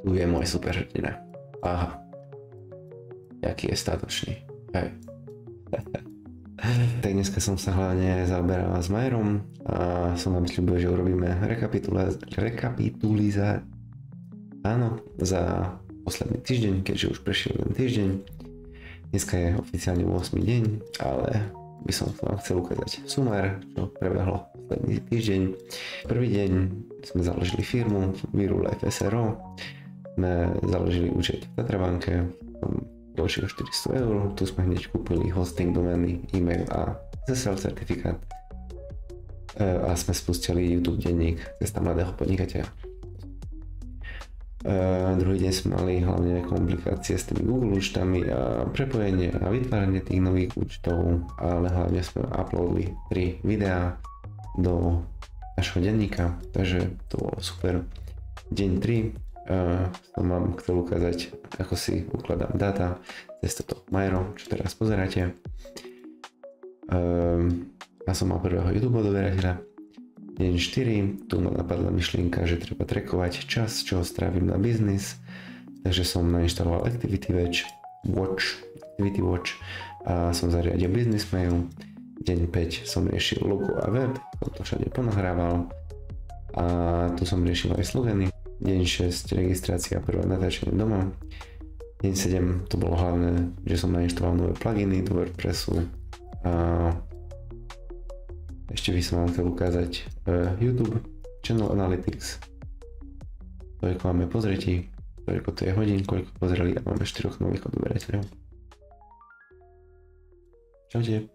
Tu je môj superhrdina. Aha. Jaký je statočný. Hej. Tak dneska som sa hlavne zaoberal s Majerom a som vám sľubil, že urobíme áno, za posledný týždeň, keďže už prešiel jeden týždeň. Dneska je oficiálne 8. deň, ale by som vám chcel ukázať sumár, čo prebehlo posledný týždeň. Prvý deň sme založili firmu Virulife SRO, sme založili účet v Tatrabanke, dlhšie o 400 eur, tu sme hneď kúpili hosting, domény, e-mail a SSL certifikát a sme spustili YouTube denník Cesta mladého podnikateľa. Druhý deň sme mali hlavne komplikácie s tými Google účtami a prepojenie a vytváranie tých nových účtov, ale hlavne sme uploadli 3 videá do našho denníka, takže to bolo super. Deň 3 som vám chcel ukázať, ako si ukladám dáta cez toto Majro, čo teraz pozeráte. Ja som mal prvého YouTube odberateľa. Deň 4, tu ma napadla myšlienka, že treba trackovať čas, čo strávim na biznis, takže som nainštaloval Activity Watch a som zariadil Business Mail. Deň 5 som riešil logo a web, som to všade ponahrával a tu som riešil aj slogany. Deň 6 registrácia, prvé natáčanie doma. Deň 7 to bolo hlavné, že som nainštaloval nové pluginy do WordPressu a ešte by som vám chcel ukázať YouTube Channel Analytics, koľko máme pozretí, koľko to je hodín, koľko pozreli a máme 4 nových odberateľov. Čaute.